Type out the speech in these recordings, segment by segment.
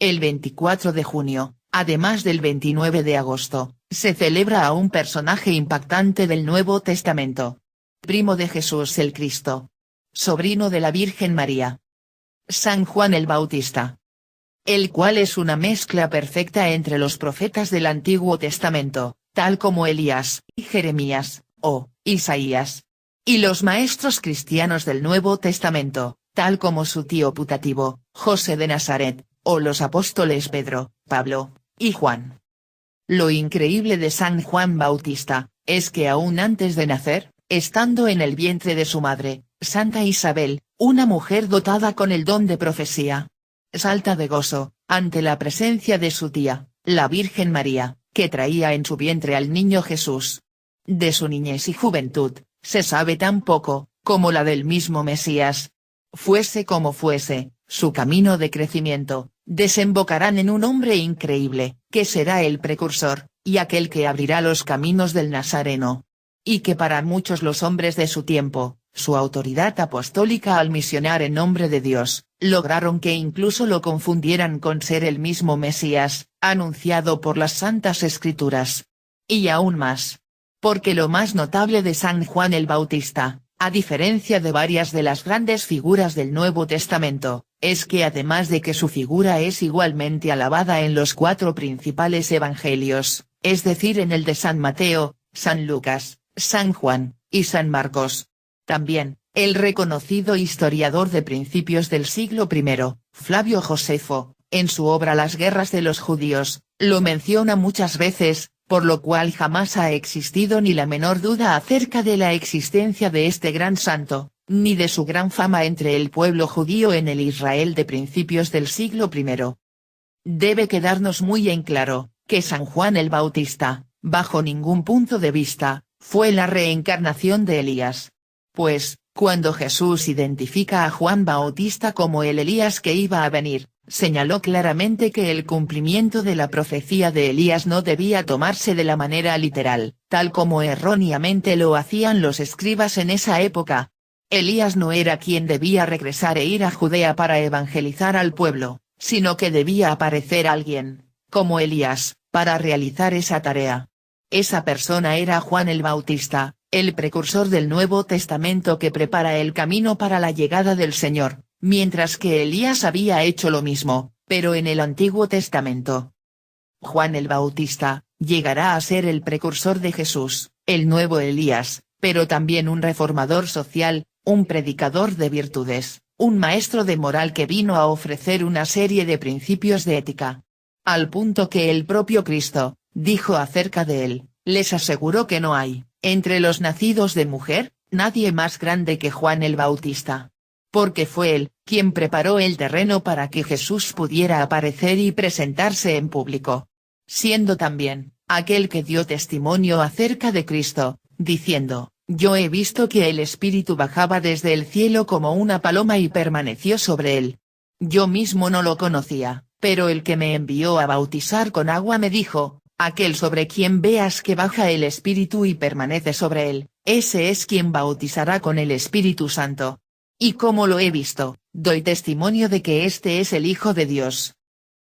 El 24 de junio, además del 29 de agosto, se celebra a un personaje impactante del Nuevo Testamento. Primo de Jesús el Cristo. Sobrino de la Virgen María. San Juan el Bautista. El cual es una mezcla perfecta entre los profetas del Antiguo Testamento, tal como Elías, Jeremías, o Isaías, y los maestros cristianos del Nuevo Testamento, tal como su tío putativo, José de Nazaret, o los apóstoles Pedro, Pablo, y Juan. Lo increíble de San Juan Bautista, es que aún antes de nacer, estando en el vientre de su madre, Santa Isabel, una mujer dotada con el don de profecía, salta de gozo, ante la presencia de su tía, la Virgen María, que traía en su vientre al niño Jesús. De su niñez y juventud, se sabe tan poco, como la del mismo Mesías. Fuese como fuese, su camino de crecimiento, desembocarán en un hombre increíble, que será el precursor, y aquel que abrirá los caminos del Nazareno. Y que para muchos los hombres de su tiempo, su autoridad apostólica al misionar en nombre de Dios, lograron que incluso lo confundieran con ser el mismo Mesías, anunciado por las Santas Escrituras. Y aún más. Porque lo más notable de San Juan el Bautista, a diferencia de varias de las grandes figuras del Nuevo Testamento, es que además de que su figura es igualmente alabada en los 4 principales evangelios, es decir en el de San Mateo, San Lucas, San Juan, y San Marcos. También, el reconocido historiador de principios del siglo I, Flavio Josefo, en su obra Las guerras de los judíos, lo menciona muchas veces, por lo cual jamás ha existido ni la menor duda acerca de la existencia de este gran santo, ni de su gran fama entre el pueblo judío en el Israel de principios del siglo I. Debe quedarnos muy en claro, que San Juan el Bautista, bajo ningún punto de vista, fue la reencarnación de Elías. Pues, cuando Jesús identifica a Juan Bautista como el Elías que iba a venir, señaló claramente que el cumplimiento de la profecía de Elías no debía tomarse de la manera literal, tal como erróneamente lo hacían los escribas en esa época. Elías no era quien debía regresar e ir a Judea para evangelizar al pueblo, sino que debía aparecer alguien, como Elías, para realizar esa tarea. Esa persona era Juan el Bautista, el precursor del Nuevo Testamento que prepara el camino para la llegada del Señor, mientras que Elías había hecho lo mismo, pero en el Antiguo Testamento. Juan el Bautista, llegará a ser el precursor de Jesús, el nuevo Elías, pero también un reformador social, un predicador de virtudes, un maestro de moral que vino a ofrecer una serie de principios de ética. Al punto que el propio Cristo, dijo acerca de él, les aseguró que no hay, entre los nacidos de mujer, nadie más grande que Juan el Bautista. Porque fue él, quien preparó el terreno para que Jesús pudiera aparecer y presentarse en público. Siendo también, aquel que dio testimonio acerca de Cristo, diciendo, yo he visto que el Espíritu bajaba desde el cielo como una paloma y permaneció sobre él. Yo mismo no lo conocía, pero el que me envió a bautizar con agua me dijo, aquel sobre quien veas que baja el Espíritu y permanece sobre él, ese es quien bautizará con el Espíritu Santo. Y como lo he visto, doy testimonio de que este es el Hijo de Dios.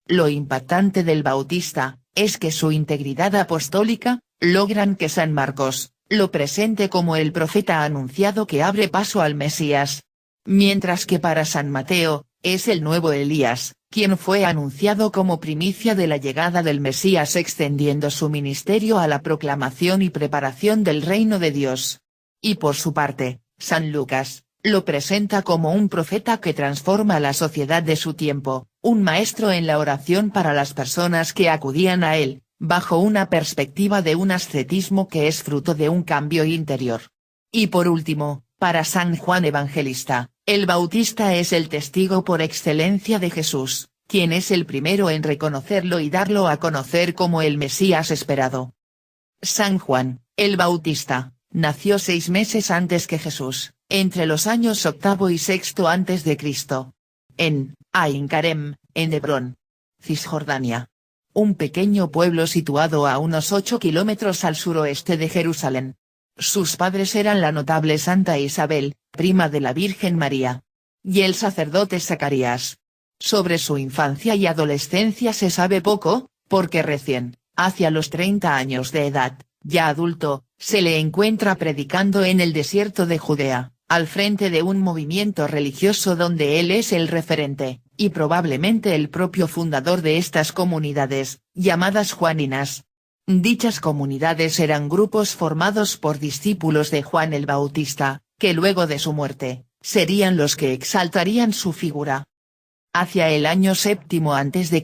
Lo impactante del Bautista, es que su integridad apostólica, logran que San Marcos, lo presente como el profeta anunciado que abre paso al Mesías. Mientras que para San Mateo, es el nuevo Elías, quien fue anunciado como primicia de la llegada del Mesías extendiendo su ministerio a la proclamación y preparación del reino de Dios. Y por su parte, San Lucas, lo presenta como un profeta que transforma la sociedad de su tiempo, un maestro en la oración para las personas que acudían a él, bajo una perspectiva de un ascetismo que es fruto de un cambio interior. Y por último, para San Juan Evangelista, el Bautista es el testigo por excelencia de Jesús, quien es el primero en reconocerlo y darlo a conocer como el Mesías esperado. San Juan, el Bautista, nació 6 meses antes que Jesús, entre los años 8º y 6º antes de Cristo. En Ain Karem, en Hebrón, Cisjordania. Un pequeño pueblo situado a unos 8 kilómetros al suroeste de Jerusalén. Sus padres eran la notable Santa Isabel, prima de la Virgen María, y el sacerdote Zacarías. Sobre su infancia y adolescencia se sabe poco, porque recién, hacia los 30 años de edad, ya adulto, se le encuentra predicando en el desierto de Judea, al frente de un movimiento religioso donde él es el referente, y probablemente el propio fundador de estas comunidades, llamadas Juaninas. Dichas comunidades eran grupos formados por discípulos de Juan el Bautista, que luego de su muerte, serían los que exaltarían su figura. Hacia el año 7 a.C.,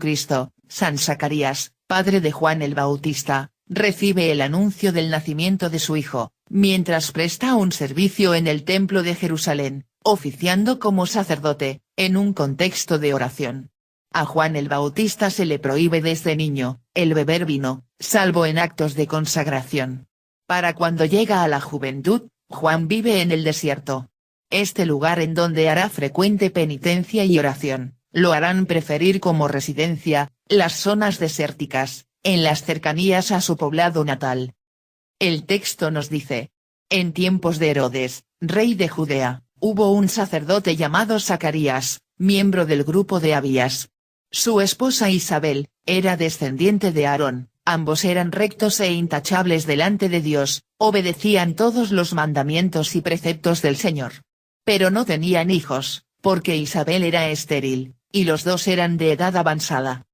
San Zacarías, padre de Juan el Bautista, recibe el anuncio del nacimiento de su hijo, mientras presta un servicio en el templo de Jerusalén, oficiando como sacerdote, en un contexto de oración. A Juan el Bautista se le prohíbe desde niño, el beber vino, salvo en actos de consagración. Para cuando llega a la juventud, Juan vive en el desierto. Este lugar en donde hará frecuente penitencia y oración, lo harán preferir como residencia, las zonas desérticas, en las cercanías a su poblado natal. El texto nos dice: en tiempos de Herodes, rey de Judea, hubo un sacerdote llamado Zacarías, miembro del grupo de Abías. Su esposa Isabel, era descendiente de Aarón, ambos eran rectos e intachables delante de Dios, obedecían todos los mandamientos y preceptos del Señor. Pero no tenían hijos, porque Isabel era estéril, y los dos eran de edad avanzada.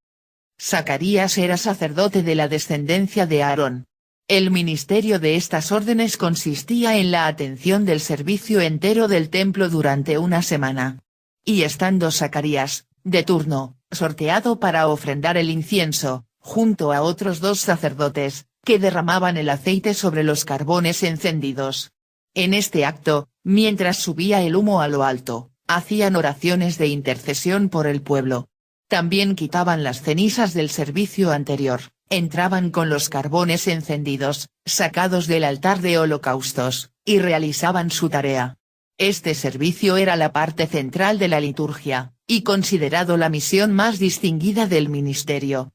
Zacarías era sacerdote de la descendencia de Aarón. El ministerio de estas órdenes consistía en la atención del servicio entero del templo durante una semana. Y estando Zacarías, de turno, sorteado para ofrendar el incienso, junto a otros dos sacerdotes, que derramaban el aceite sobre los carbones encendidos. En este acto, mientras subía el humo a lo alto, hacían oraciones de intercesión por el pueblo. También quitaban las cenizas del servicio anterior, entraban con los carbones encendidos, sacados del altar de holocaustos, y realizaban su tarea. Este servicio era la parte central de la liturgia, y considerado la misión más distinguida del ministerio.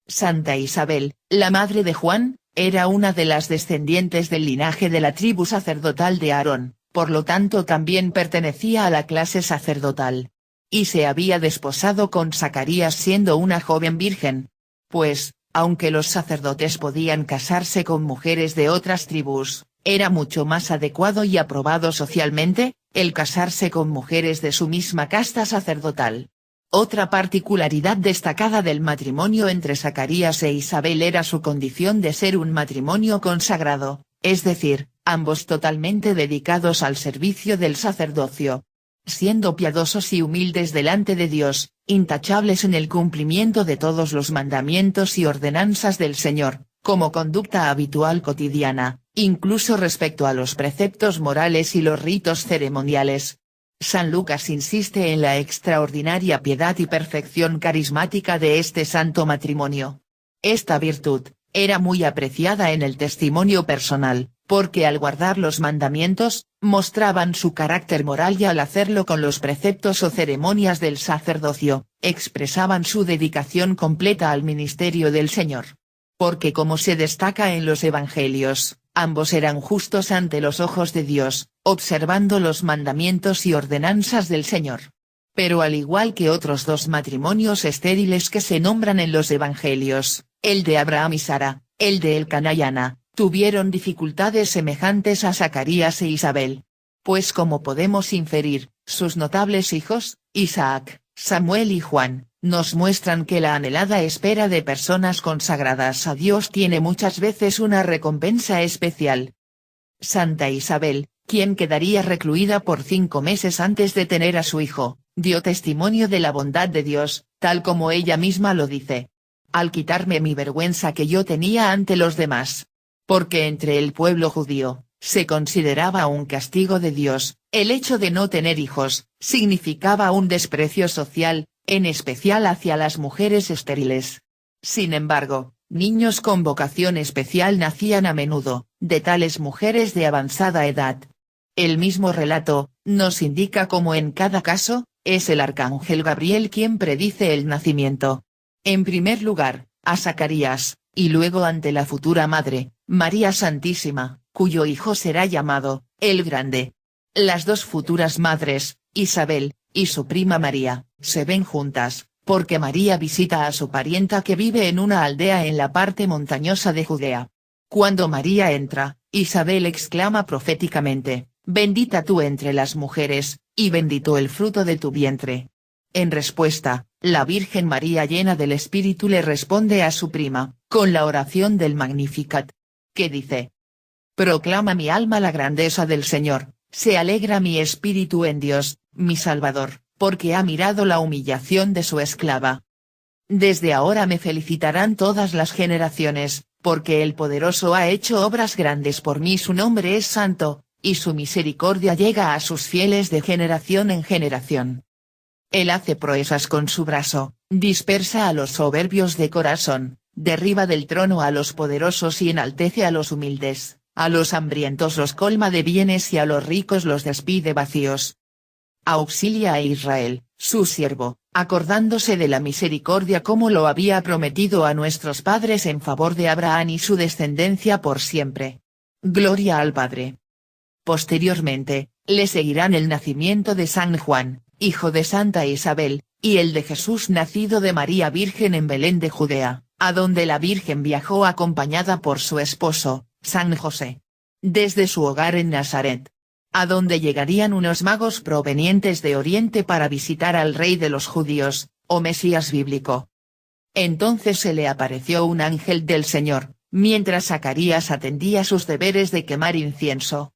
Santa Isabel, la madre de Juan, era una de las descendientes del linaje de la tribu sacerdotal de Aarón, por lo tanto también pertenecía a la clase sacerdotal. Y se había desposado con Zacarías siendo una joven virgen. Pues, aunque los sacerdotes podían casarse con mujeres de otras tribus, era mucho más adecuado y aprobado socialmente, el casarse con mujeres de su misma casta sacerdotal. Otra particularidad destacada del matrimonio entre Zacarías e Isabel era su condición de ser un matrimonio consagrado, es decir, ambos totalmente dedicados al servicio del sacerdocio. Siendo piadosos y humildes delante de Dios, intachables en el cumplimiento de todos los mandamientos y ordenanzas del Señor, como conducta habitual cotidiana, incluso respecto a los preceptos morales y los ritos ceremoniales. San Lucas insiste en la extraordinaria piedad y perfección carismática de este santo matrimonio. Esta virtud, era muy apreciada en el testimonio personal, porque al guardar los mandamientos, mostraban su carácter moral y al hacerlo con los preceptos o ceremonias del sacerdocio, expresaban su dedicación completa al ministerio del Señor. Porque como se destaca en los evangelios, ambos eran justos ante los ojos de Dios, observando los mandamientos y ordenanzas del Señor. Pero al igual que otros dos matrimonios estériles que se nombran en los evangelios, el de Abraham y Sara, el de Elcana y Ana, tuvieron dificultades semejantes a Zacarías e Isabel. Pues como podemos inferir, sus notables hijos, Isaac, Samuel y Juan, nos muestran que la anhelada espera de personas consagradas a Dios tiene muchas veces una recompensa especial. Santa Isabel, quien quedaría recluida por 5 meses antes de tener a su hijo, dio testimonio de la bondad de Dios, tal como ella misma lo dice. Al quitarme mi vergüenza que yo tenía ante los demás. Porque entre el pueblo judío, se consideraba un castigo de Dios, el hecho de no tener hijos, significaba un desprecio social, en especial hacia las mujeres estériles. Sin embargo, niños con vocación especial nacían a menudo, de tales mujeres de avanzada edad. El mismo relato, nos indica cómo en cada caso, es el arcángel Gabriel quien predice el nacimiento. En primer lugar, a Zacarías, y luego ante la futura madre, María Santísima, cuyo hijo será llamado, el Grande. Las dos futuras madres, Isabel, y su prima María, Se ven juntas, porque María visita a su parienta que vive en una aldea en la parte montañosa de Judea. Cuando María entra, Isabel exclama proféticamente: «Bendita tú entre las mujeres, y bendito el fruto de tu vientre». En respuesta, la Virgen María llena del Espíritu le responde a su prima, con la oración del Magnificat, que dice: «Proclama mi alma la grandeza del Señor, se alegra mi espíritu en Dios, mi Salvador, porque ha mirado la humillación de su esclava. Desde ahora me felicitarán todas las generaciones, porque el Poderoso ha hecho obras grandes por mí, su nombre es santo, y su misericordia llega a sus fieles de generación en generación. Él hace proezas con su brazo, dispersa a los soberbios de corazón, derriba del trono a los poderosos y enaltece a los humildes, a los hambrientos los colma de bienes y a los ricos los despide vacíos. Auxilia a Israel, su siervo, acordándose de la misericordia como lo había prometido a nuestros padres en favor de Abraham y su descendencia por siempre. Gloria al Padre». Posteriormente, le seguirán el nacimiento de San Juan, hijo de Santa Isabel, y el de Jesús nacido de María Virgen en Belén de Judea, a donde la Virgen viajó acompañada por su esposo, San José. Desde su hogar en Nazaret, a donde llegarían unos magos provenientes de Oriente para visitar al Rey de los Judíos, o Mesías bíblico. Entonces se le apareció un ángel del Señor, mientras Zacarías atendía sus deberes de quemar incienso.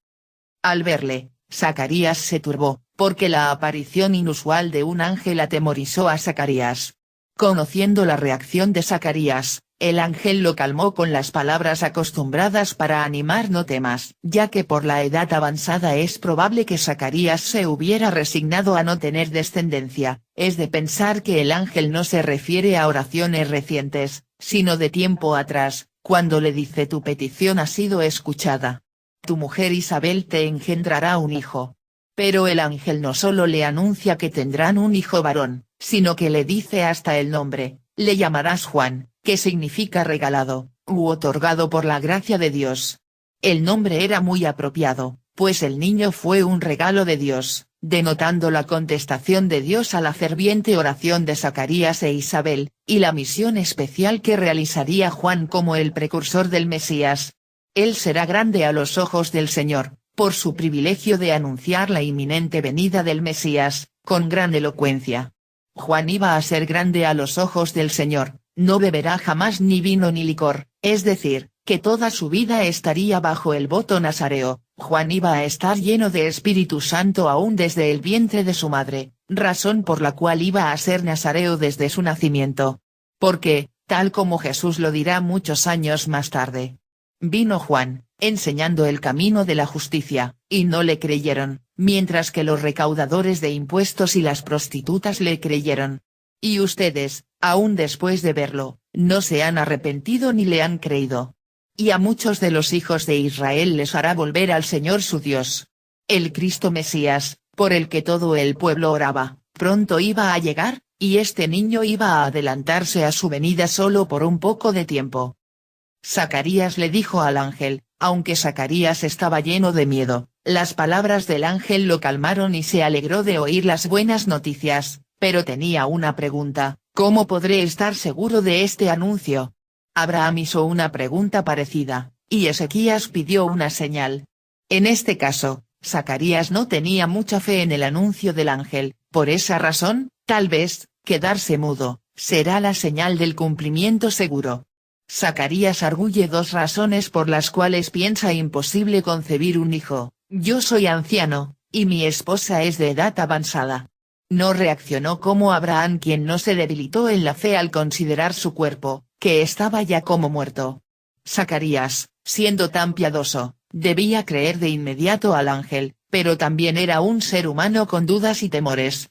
Al verle, Zacarías se turbó, porque la aparición inusual de un ángel atemorizó a Zacarías. Conociendo la reacción de Zacarías, el ángel lo calmó con las palabras acostumbradas para animar: «No temas», ya que por la edad avanzada es probable que Zacarías se hubiera resignado a no tener descendencia. Es de pensar que el ángel no se refiere a oraciones recientes, sino de tiempo atrás, cuando le dice: «Tu petición ha sido escuchada. Tu mujer Isabel te engendrará un hijo». Pero el ángel no solo le anuncia que tendrán un hijo varón, sino que le dice hasta el nombre: «Le llamarás Juan», que significa regalado, u otorgado por la gracia de Dios. El nombre era muy apropiado, pues el niño fue un regalo de Dios, denotando la contestación de Dios a la ferviente oración de Zacarías e Isabel, y la misión especial que realizaría Juan como el precursor del Mesías. Él será grande a los ojos del Señor, por su privilegio de anunciar la inminente venida del Mesías, con gran elocuencia. Juan iba a ser grande a los ojos del Señor, no beberá jamás ni vino ni licor, es decir, que toda su vida estaría bajo el voto nazareo. Juan iba a estar lleno de Espíritu Santo aún desde el vientre de su madre, razón por la cual iba a ser nazareo desde su nacimiento. Porque, tal como Jesús lo dirá muchos años más tarde, vino Juan, enseñando el camino de la justicia, y no le creyeron, mientras que los recaudadores de impuestos y las prostitutas le creyeron. Y ustedes, aún después de verlo, no se han arrepentido ni le han creído. Y a muchos de los hijos de Israel les hará volver al Señor su Dios. El Cristo Mesías, por el que todo el pueblo oraba, pronto iba a llegar, y este niño iba a adelantarse a su venida solo por un poco de tiempo. Zacarías le dijo al ángel, aunque Zacarías estaba lleno de miedo, las palabras del ángel lo calmaron y se alegró de oír las buenas noticias, pero tenía una pregunta: ¿cómo podré estar seguro de este anuncio? Abraham hizo una pregunta parecida, y Ezequías pidió una señal. En este caso, Zacarías no tenía mucha fe en el anuncio del ángel, por esa razón, tal vez, quedarse mudo, será la señal del cumplimiento seguro. Zacarías arguye dos razones por las cuales piensa imposible concebir un hijo: yo soy anciano, y mi esposa es de edad avanzada. No reaccionó como Abraham, quien no se debilitó en la fe al considerar su cuerpo, que estaba ya como muerto. Zacarías, siendo tan piadoso, debía creer de inmediato al ángel, pero también era un ser humano con dudas y temores.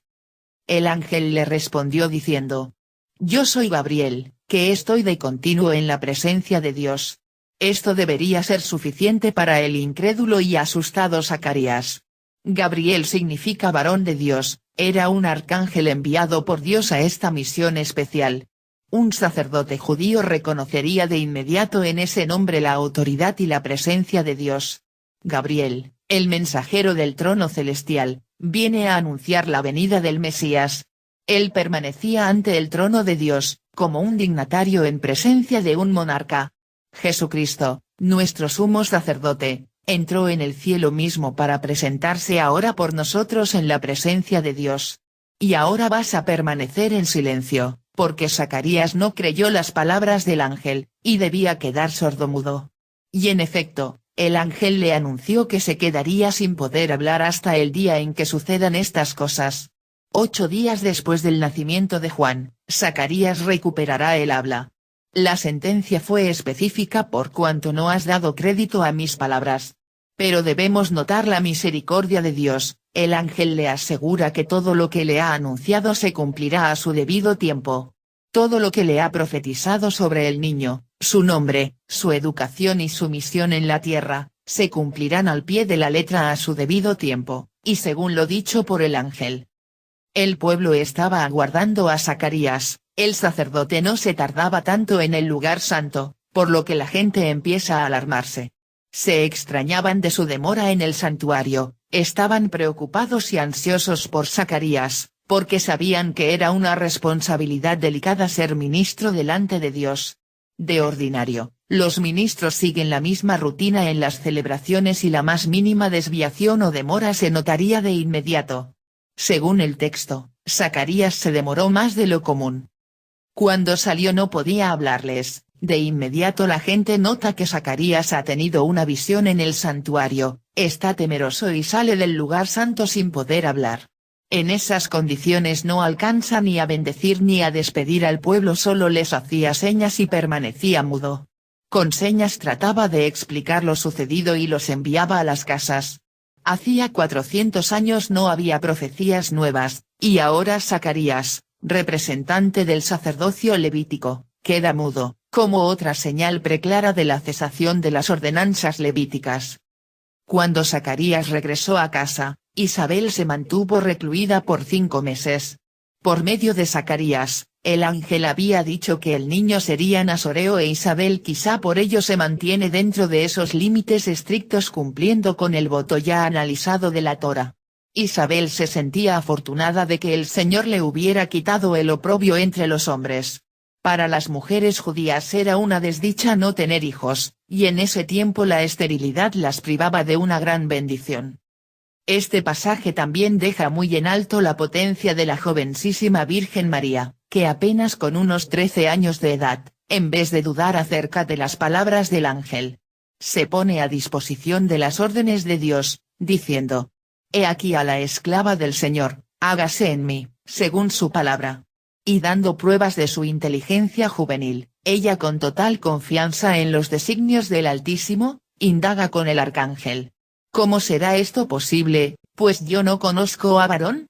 El ángel le respondió diciendo: yo soy Gabriel, que estoy de continuo en la presencia de Dios. Esto debería ser suficiente para el incrédulo y asustado Zacarías. Gabriel significa varón de Dios, era un arcángel enviado por Dios a esta misión especial. Un sacerdote judío reconocería de inmediato en ese nombre la autoridad y la presencia de Dios. Gabriel, el mensajero del trono celestial, viene a anunciar la venida del Mesías. Él permanecía ante el trono de Dios, como un dignatario en presencia de un monarca. Jesucristo, nuestro sumo sacerdote, entró en el cielo mismo para presentarse ahora por nosotros en la presencia de Dios. Y ahora vas a permanecer en silencio, porque Zacarías no creyó las palabras del ángel, y debía quedar sordomudo. Y en efecto, el ángel le anunció que se quedaría sin poder hablar hasta el día en que sucedan estas cosas. 8 días después del nacimiento de Juan, Zacarías recuperará el habla. La sentencia fue específica por cuanto no has dado crédito a mis palabras. Pero debemos notar la misericordia de Dios, el ángel le asegura que todo lo que le ha anunciado se cumplirá a su debido tiempo. Todo lo que le ha profetizado sobre el niño, su nombre, su educación y su misión en la tierra, se cumplirán al pie de la letra a su debido tiempo, y según lo dicho por el ángel. El pueblo estaba aguardando a Zacarías, el sacerdote no se tardaba tanto en el lugar santo, por lo que la gente empieza a alarmarse. Se extrañaban de su demora en el santuario, estaban preocupados y ansiosos por Zacarías, porque sabían que era una responsabilidad delicada ser ministro delante de Dios. De ordinario, los ministros siguen la misma rutina en las celebraciones y la más mínima desviación o demora se notaría de inmediato. Según el texto, Zacarías se demoró más de lo común. Cuando salió no podía hablarles, de inmediato la gente nota que Zacarías ha tenido una visión en el santuario, está temeroso y sale del lugar santo sin poder hablar. En esas condiciones no alcanza ni a bendecir ni a despedir al pueblo, solo les hacía señas y permanecía mudo. Con señas trataba de explicar lo sucedido y los enviaba a las casas. Hacía 400 años no había profecías nuevas, y ahora Zacarías, representante del sacerdocio levítico, queda mudo, como otra señal preclara de la cesación de las ordenanzas levíticas. Cuando Zacarías regresó a casa, Isabel se mantuvo recluida por 5 meses. Por medio de Zacarías, el ángel había dicho que el niño sería nazoreo e Isabel quizá por ello se mantiene dentro de esos límites estrictos cumpliendo con el voto ya analizado de la Torá. Isabel se sentía afortunada de que el Señor le hubiera quitado el oprobio entre los hombres. Para las mujeres judías era una desdicha no tener hijos, y en ese tiempo la esterilidad las privaba de una gran bendición. Este pasaje también deja muy en alto la potencia de la jovencísima Virgen María, que apenas con unos 13 años de edad, en vez de dudar acerca de las palabras del ángel, se pone a disposición de las órdenes de Dios, diciendo: «He aquí a la esclava del Señor, hágase en mí, según su palabra». Y dando pruebas de su inteligencia juvenil, ella con total confianza en los designios del Altísimo, indaga con el arcángel: «¿Cómo será esto posible, pues yo no conozco a varón?».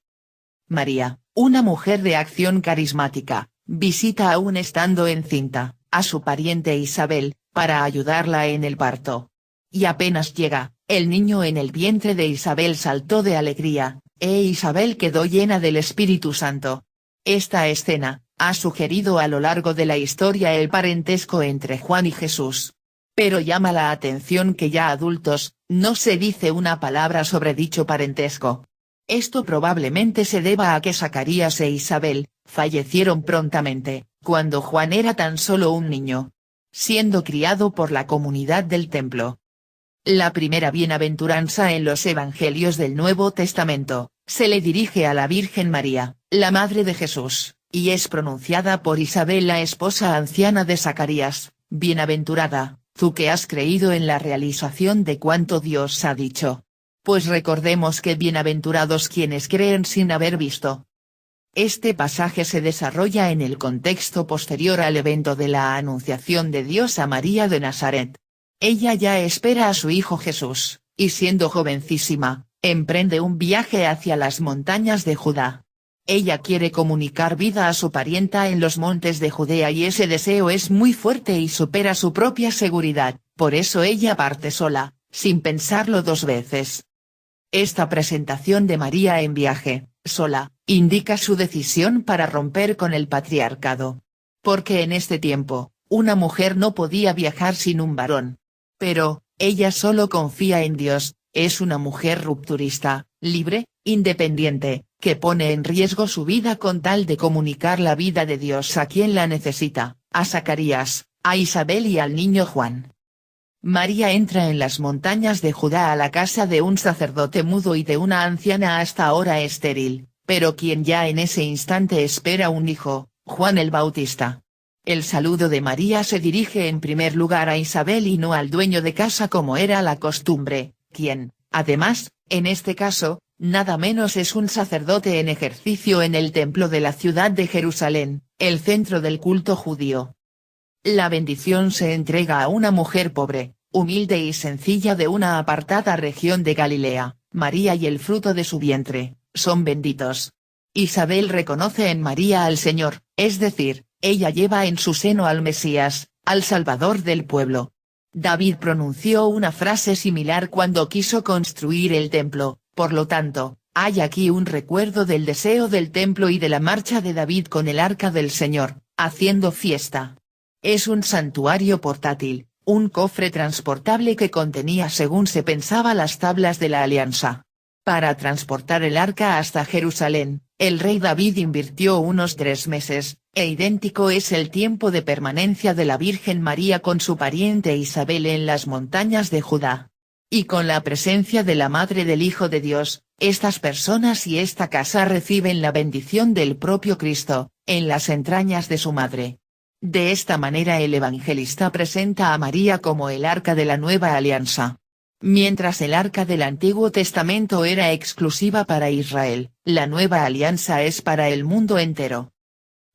María, una mujer de acción carismática, visita aún estando encinta, a su pariente Isabel, para ayudarla en el parto. Y apenas llega, el niño en el vientre de Isabel saltó de alegría, e Isabel quedó llena del Espíritu Santo. Esta escena, ha sugerido a lo largo de la historia el parentesco entre Juan y Jesús. Pero llama la atención que ya adultos, no se dice una palabra sobre dicho parentesco. Esto probablemente se deba a que Zacarías e Isabel, fallecieron prontamente, cuando Juan era tan solo un niño, siendo criado por la comunidad del templo. La primera bienaventuranza en los Evangelios del Nuevo Testamento, se le dirige a la Virgen María, la Madre de Jesús, y es pronunciada por Isabel la esposa anciana de Zacarías: «Bienaventurada, tú que has creído en la realización de cuanto Dios ha dicho. Pues recordemos que bienaventurados quienes creen sin haber visto». Este pasaje se desarrolla en el contexto posterior al evento de la anunciación de Dios a María de Nazaret. Ella ya espera a su hijo Jesús, y siendo jovencísima, emprende un viaje hacia las montañas de Judá. Ella quiere comunicar vida a su parienta en los montes de Judea y ese deseo es muy fuerte y supera su propia seguridad, por eso ella parte sola, sin pensarlo 2 veces. Esta presentación de María en viaje, sola, indica su decisión para romper con el patriarcado. Porque en este tiempo, una mujer no podía viajar sin un varón. Pero, ella solo confía en Dios, es una mujer rupturista, libre, independiente, que pone en riesgo su vida con tal de comunicar la vida de Dios a quien la necesita, a Zacarías, a Isabel y al niño Juan. María entra en las montañas de Judá a la casa de un sacerdote mudo y de una anciana hasta ahora estéril, pero quien ya en ese instante espera un hijo, Juan el Bautista. El saludo de María se dirige en primer lugar a Isabel y no al dueño de casa como era la costumbre, quien, además, en este caso, nada menos es un sacerdote en ejercicio en el templo de la ciudad de Jerusalén, el centro del culto judío. La bendición se entrega a una mujer pobre, humilde y sencilla de una apartada región de Galilea. María y el fruto de su vientre, son benditos. Isabel reconoce en María al Señor, es decir, ella lleva en su seno al Mesías, al Salvador del pueblo. David pronunció una frase similar cuando quiso construir el templo, por lo tanto, hay aquí un recuerdo del deseo del templo y de la marcha de David con el arca del Señor, haciendo fiesta. Es un santuario portátil, un cofre transportable que contenía según se pensaba las tablas de la alianza. Para transportar el arca hasta Jerusalén, el rey David invirtió unos 3 meses, e idéntico es el tiempo de permanencia de la Virgen María con su pariente Isabel en las montañas de Judá. Y con la presencia de la Madre del Hijo de Dios, estas personas y esta casa reciben la bendición del propio Cristo, en las entrañas de su madre. De esta manera el evangelista presenta a María como el arca de la nueva alianza. Mientras el arca del Antiguo Testamento era exclusiva para Israel, la nueva alianza es para el mundo entero.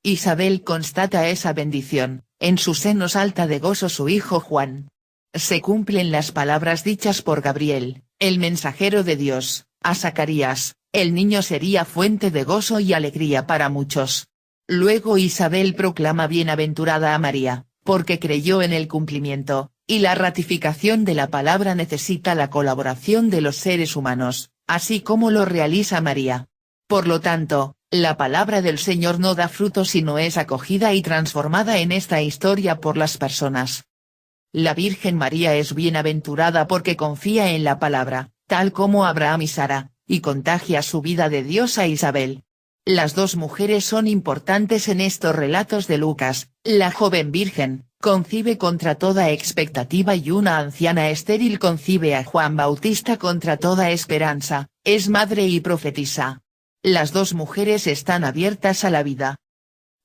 Isabel constata esa bendición, en su seno salta de gozo su hijo Juan. Se cumplen las palabras dichas por Gabriel, el mensajero de Dios, a Zacarías: el niño sería fuente de gozo y alegría para muchos. Luego Isabel proclama bienaventurada a María, porque creyó en el cumplimiento, y la ratificación de la palabra necesita la colaboración de los seres humanos, así como lo realiza María. Por lo tanto, la palabra del Señor no da fruto si no es acogida y transformada en esta historia por las personas. La Virgen María es bienaventurada porque confía en la palabra, tal como Abraham y Sara, y contagia su vida de Dios a Isabel. Las dos mujeres son importantes en estos relatos de Lucas. La joven virgen, concibe contra toda expectativa y una anciana estéril concibe a Juan Bautista contra toda esperanza, es madre y profetisa. Las dos mujeres están abiertas a la vida.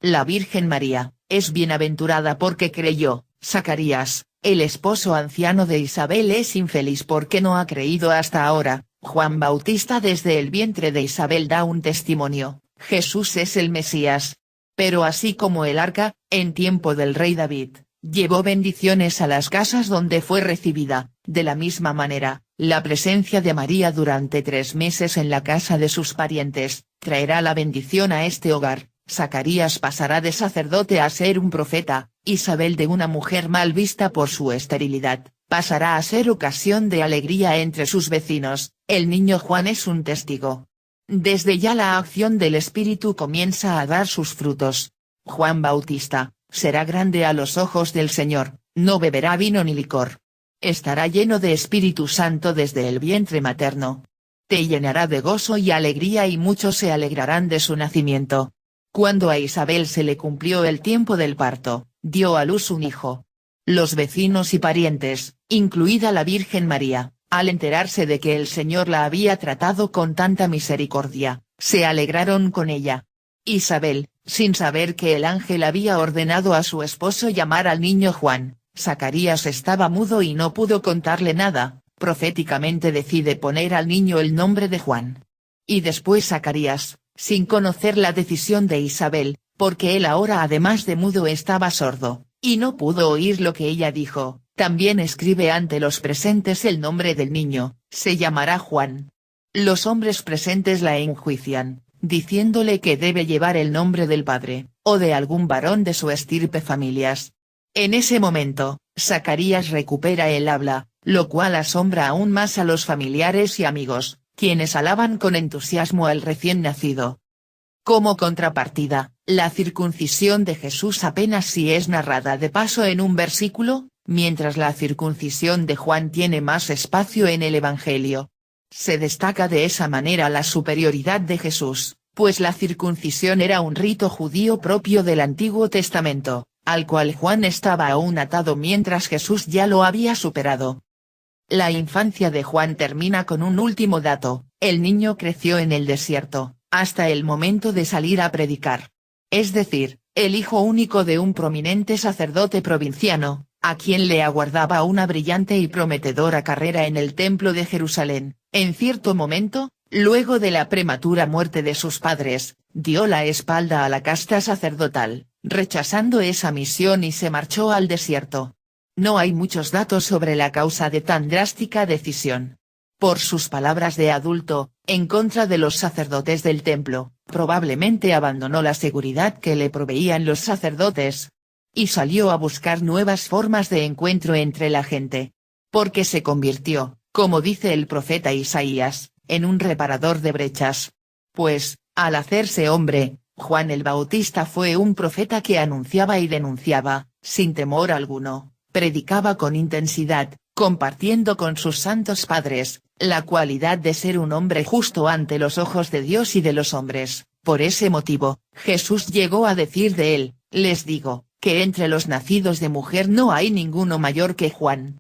La Virgen María, es bienaventurada porque creyó. Zacarías, el esposo anciano de Isabel, es infeliz porque no ha creído hasta ahora. Juan Bautista desde el vientre de Isabel da un testimonio: Jesús es el Mesías. Pero así como el arca, en tiempo del rey David, llevó bendiciones a las casas donde fue recibida, de la misma manera, la presencia de María durante 3 meses en la casa de sus parientes, traerá la bendición a este hogar. Zacarías pasará de sacerdote a ser un profeta. Isabel, de una mujer mal vista por su esterilidad, pasará a ser ocasión de alegría entre sus vecinos. El niño Juan es un testigo. Desde ya la acción del Espíritu comienza a dar sus frutos. Juan Bautista, será grande a los ojos del Señor, no beberá vino ni licor. Estará lleno de Espíritu Santo desde el vientre materno. Te llenará de gozo y alegría y muchos se alegrarán de su nacimiento. Cuando a Isabel se le cumplió el tiempo del parto, dio a luz un hijo. Los vecinos y parientes, incluida la Virgen María, al enterarse de que el Señor la había tratado con tanta misericordia, se alegraron con ella. Isabel, sin saber que el ángel había ordenado a su esposo llamar al niño Juan, Zacarías estaba mudo y no pudo contarle nada, proféticamente decide poner al niño el nombre de Juan. Y después Zacarías, sin conocer la decisión de Isabel, porque él ahora además de mudo estaba sordo, y no pudo oír lo que ella dijo, también escribe ante los presentes el nombre del niño: se llamará Juan. Los hombres presentes la enjuician, diciéndole que debe llevar el nombre del padre, o de algún varón de su estirpe familias. En ese momento, Zacarías recupera el habla, lo cual asombra aún más a los familiares y amigos, quienes alaban con entusiasmo al recién nacido. Como contrapartida, la circuncisión de Jesús apenas si es narrada de paso en un versículo, mientras la circuncisión de Juan tiene más espacio en el Evangelio. Se destaca de esa manera la superioridad de Jesús, pues la circuncisión era un rito judío propio del Antiguo Testamento, al cual Juan estaba aún atado mientras Jesús ya lo había superado. La infancia de Juan termina con un último dato: el niño creció en el desierto, hasta el momento de salir a predicar. Es decir, el hijo único de un prominente sacerdote provinciano, a quien le aguardaba una brillante y prometedora carrera en el templo de Jerusalén. En cierto momento, luego de la prematura muerte de sus padres, dio la espalda a la casta sacerdotal, rechazando esa misión y se marchó al desierto. No hay muchos datos sobre la causa de tan drástica decisión. Por sus palabras de adulto, en contra de los sacerdotes del templo, probablemente abandonó la seguridad que le proveían los sacerdotes, y salió a buscar nuevas formas de encuentro entre la gente. Porque se convirtió, como dice el profeta Isaías, en un reparador de brechas. Pues, al hacerse hombre, Juan el Bautista fue un profeta que anunciaba y denunciaba, sin temor alguno, predicaba con intensidad, compartiendo con sus santos padres, la cualidad de ser un hombre justo ante los ojos de Dios y de los hombres. Por ese motivo, Jesús llegó a decir de él: les digo, que entre los nacidos de mujer no hay ninguno mayor que Juan.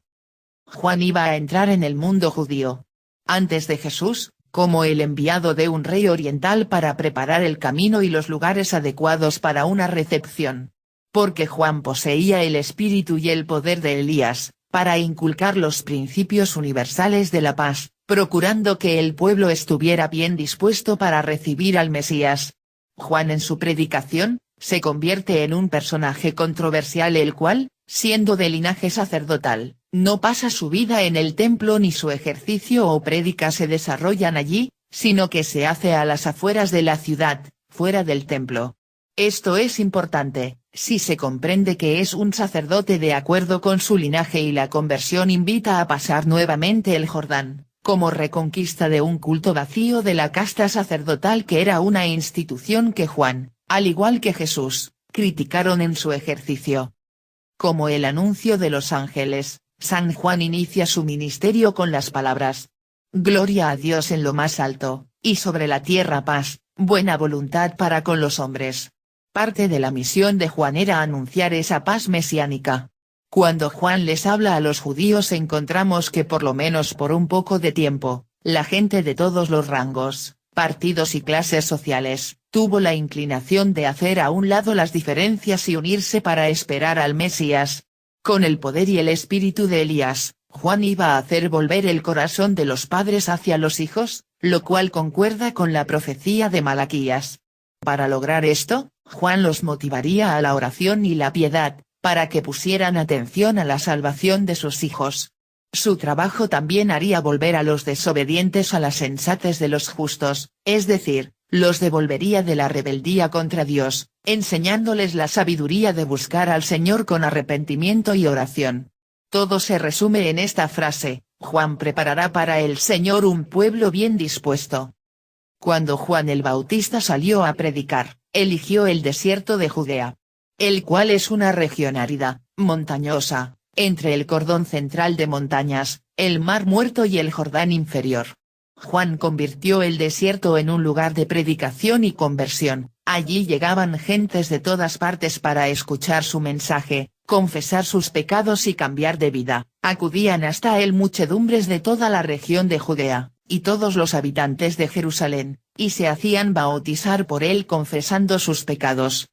Juan iba a entrar en el mundo judío. Antes de Jesús, como el enviado de un rey oriental para preparar el camino y los lugares adecuados para una recepción. Porque Juan poseía el espíritu y el poder de Elías, para inculcar los principios universales de la paz, procurando que el pueblo estuviera bien dispuesto para recibir al Mesías. Juan en su predicación, se convierte en un personaje controversial el cual, siendo de linaje sacerdotal, no pasa su vida en el templo ni su ejercicio o prédica se desarrollan allí, sino que se hace a las afueras de la ciudad, fuera del templo. Esto es importante, si se comprende que es un sacerdote de acuerdo con su linaje y la conversión invita a pasar nuevamente el Jordán, como reconquista de un culto vacío de la casta sacerdotal que era una institución que Juan, al igual que Jesús, criticaron en su ejercicio. Como el anuncio de los ángeles, San Juan inicia su ministerio con las palabras: Gloria a Dios en lo más alto, y sobre la tierra paz, buena voluntad para con los hombres. Parte de la misión de Juan era anunciar esa paz mesiánica. Cuando Juan les habla a los judíos encontramos que por lo menos por un poco de tiempo, la gente de todos los rangos, partidos y clases sociales, tuvo la inclinación de hacer a un lado las diferencias y unirse para esperar al Mesías. Con el poder y el espíritu de Elías, Juan iba a hacer volver el corazón de los padres hacia los hijos, lo cual concuerda con la profecía de Malaquías. Para lograr esto, Juan los motivaría a la oración y la piedad, para que pusieran atención a la salvación de sus hijos. Su trabajo también haría volver a los desobedientes a la sensatez de los justos, es decir, los devolvería de la rebeldía contra Dios, enseñándoles la sabiduría de buscar al Señor con arrepentimiento y oración. Todo se resume en esta frase: Juan preparará para el Señor un pueblo bien dispuesto. Cuando Juan el Bautista salió a predicar, eligió el desierto de Judea, el cual es una región árida, montañosa, entre el cordón central de montañas, el Mar Muerto y el Jordán inferior. Juan convirtió el desierto en un lugar de predicación y conversión. Allí llegaban gentes de todas partes para escuchar su mensaje, confesar sus pecados y cambiar de vida. Acudían hasta él muchedumbres de toda la región de Judea, y todos los habitantes de Jerusalén, y se hacían bautizar por él confesando sus pecados.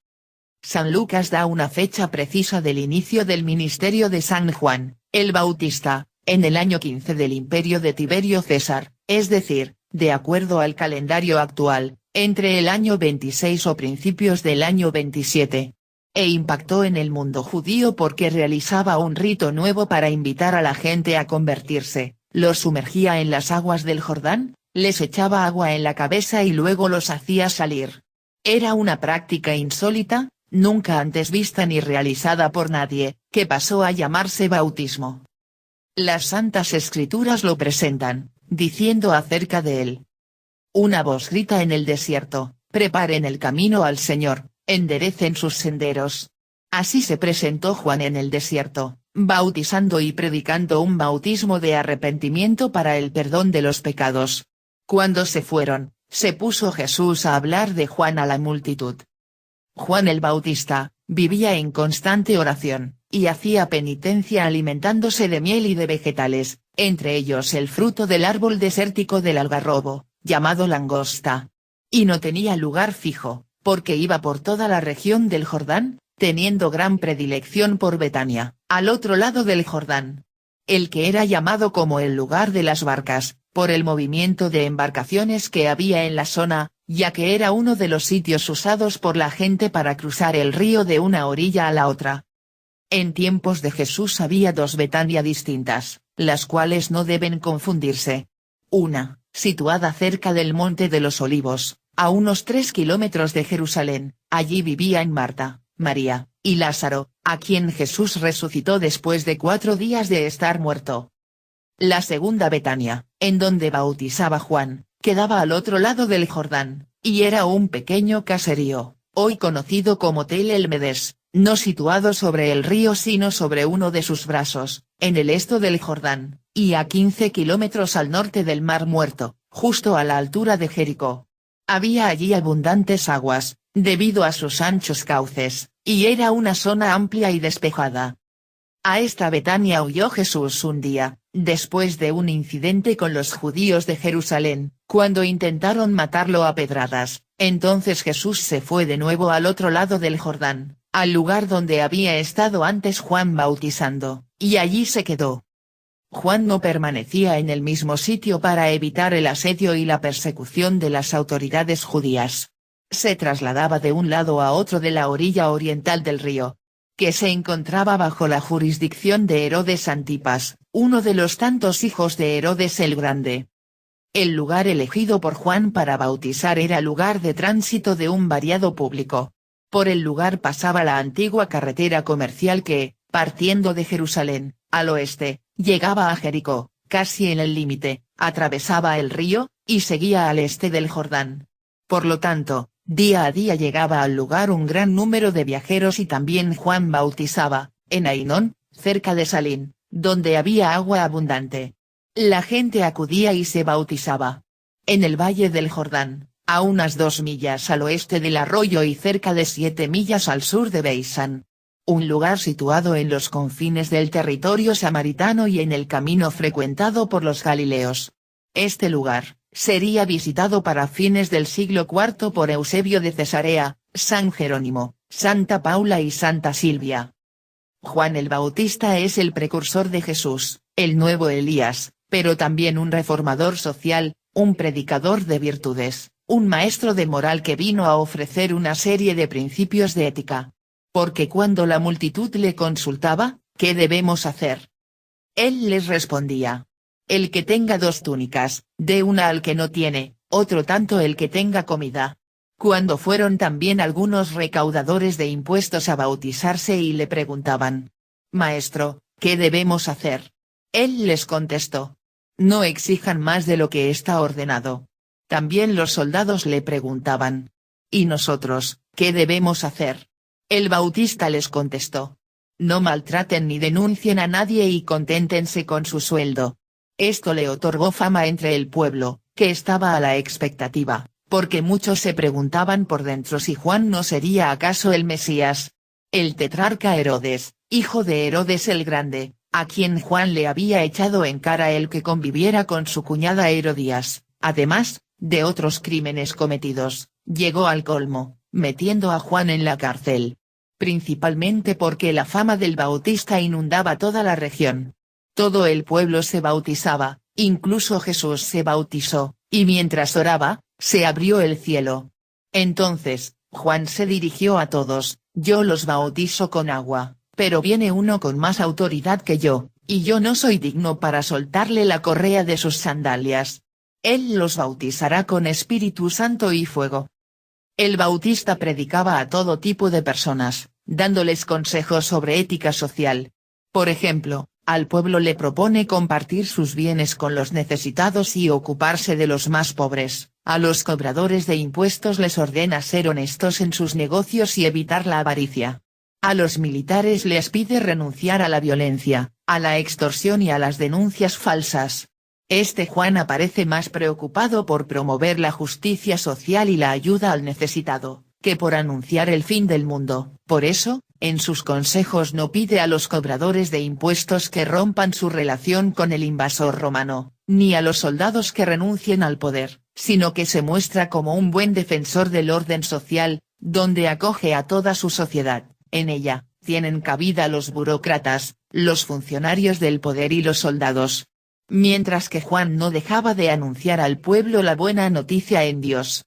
San Lucas da una fecha precisa del inicio del ministerio de San Juan, el Bautista, en el año 15 del imperio de Tiberio César, es decir, de acuerdo al calendario actual, entre el año 26 o principios del año 27. E impactó en el mundo judío porque realizaba un rito nuevo para invitar a la gente a convertirse: los sumergía en las aguas del Jordán, les echaba agua en la cabeza y luego los hacía salir. Era una práctica insólita, nunca antes vista ni realizada por nadie, que pasó a llamarse bautismo. Las Santas Escrituras lo presentan, diciendo acerca de él: una voz grita en el desierto, preparen el camino al Señor, enderecen sus senderos. Así se presentó Juan en el desierto, bautizando y predicando un bautismo de arrepentimiento para el perdón de los pecados. Cuando se fueron, se puso Jesús a hablar de Juan a la multitud. Juan el Bautista, vivía en constante oración, y hacía penitencia alimentándose de miel y de vegetales, entre ellos el fruto del árbol desértico del algarrobo, llamado langosta. Y no tenía lugar fijo, porque iba por toda la región del Jordán, teniendo gran predilección por Betania, al otro lado del Jordán. El que era llamado como el lugar de las barcas, por el movimiento de embarcaciones que había en la zona, ya que era uno de los sitios usados por la gente para cruzar el río de una orilla a la otra. En tiempos de Jesús había dos Betania distintas, las cuales no deben confundirse. Una, situada cerca del Monte de los Olivos, a unos 3 kilómetros de Jerusalén, allí vivían Marta, María, y Lázaro, a quien Jesús resucitó después de 4 días de estar muerto. La segunda Betania, en donde bautizaba Juan, quedaba al otro lado del Jordán, y era un pequeño caserío, hoy conocido como Tel el Medes, no situado sobre el río sino sobre uno de sus brazos, en el este del Jordán, y a 15 kilómetros al norte del Mar Muerto, justo a la altura de Jericó. Había allí abundantes aguas, debido a sus anchos cauces, y era una zona amplia y despejada. A esta Betania huyó Jesús un día, después de un incidente con los judíos de Jerusalén, cuando intentaron matarlo a pedradas. Entonces Jesús se fue de nuevo al otro lado del Jordán, al lugar donde había estado antes Juan bautizando, y allí se quedó. Juan no permanecía en el mismo sitio para evitar el asedio y la persecución de las autoridades judías. Se trasladaba de un lado a otro de la orilla oriental del río, que se encontraba bajo la jurisdicción de Herodes Antipas, uno de los tantos hijos de Herodes el Grande. El lugar elegido por Juan para bautizar era lugar de tránsito de un variado público. Por el lugar pasaba la antigua carretera comercial que, partiendo de Jerusalén, al oeste, llegaba a Jericó, casi en el límite, atravesaba el río, y seguía al este del Jordán. Por lo tanto, día a día llegaba al lugar un gran número de viajeros y también Juan bautizaba, en Ainón, cerca de Salín, donde había agua abundante. La gente acudía y se bautizaba. En el valle del Jordán, a unas 2 millas al oeste del arroyo y cerca de 7 millas al sur de Beisán. Un lugar situado en los confines del territorio samaritano y en el camino frecuentado por los galileos. Este lugar, sería visitado para fines del siglo IV por Eusebio de Cesarea, San Jerónimo, Santa Paula y Santa Silvia. Juan el Bautista es el precursor de Jesús, el nuevo Elías, pero también un reformador social, un predicador de virtudes, un maestro de moral que vino a ofrecer una serie de principios de ética. Porque cuando la multitud le consultaba, ¿qué debemos hacer? Él les respondía: el que tenga 2 túnicas, dé una al que no tiene, otro tanto el que tenga comida. Cuando fueron también algunos recaudadores de impuestos a bautizarse y le preguntaban: Maestro, ¿qué debemos hacer? Él les contestó: no exijan más de lo que está ordenado. También los soldados le preguntaban: ¿y nosotros, qué debemos hacer? El Bautista les contestó: no maltraten ni denuncien a nadie y conténtense con su sueldo. Esto le otorgó fama entre el pueblo, que estaba a la expectativa, porque muchos se preguntaban por dentro si Juan no sería acaso el Mesías. El tetrarca Herodes, hijo de Herodes el Grande, a quien Juan le había echado en cara el que conviviera con su cuñada Herodías, además, de otros crímenes cometidos, llegó al colmo, metiendo a Juan en la cárcel. Principalmente porque la fama del Bautista inundaba toda la región. Todo el pueblo se bautizaba, incluso Jesús se bautizó, y mientras oraba, se abrió el cielo. Entonces, Juan se dirigió a todos: yo los bautizo con agua, pero viene uno con más autoridad que yo, y yo no soy digno para soltarle la correa de sus sandalias. Él los bautizará con Espíritu Santo y fuego. El Bautista predicaba a todo tipo de personas, dándoles consejos sobre ética social. Por ejemplo, al pueblo le propone compartir sus bienes con los necesitados y ocuparse de los más pobres, a los cobradores de impuestos les ordena ser honestos en sus negocios y evitar la avaricia. A los militares les pide renunciar a la violencia, a la extorsión y a las denuncias falsas. Este Juan aparece más preocupado por promover la justicia social y la ayuda al necesitado, que por anunciar el fin del mundo. Por eso, en sus consejos no pide a los cobradores de impuestos que rompan su relación con el invasor romano, ni a los soldados que renuncien al poder, sino que se muestra como un buen defensor del orden social, donde acoge a toda su sociedad. En ella, tienen cabida los burócratas, los funcionarios del poder y los soldados. Mientras que Juan no dejaba de anunciar al pueblo la buena noticia en Dios.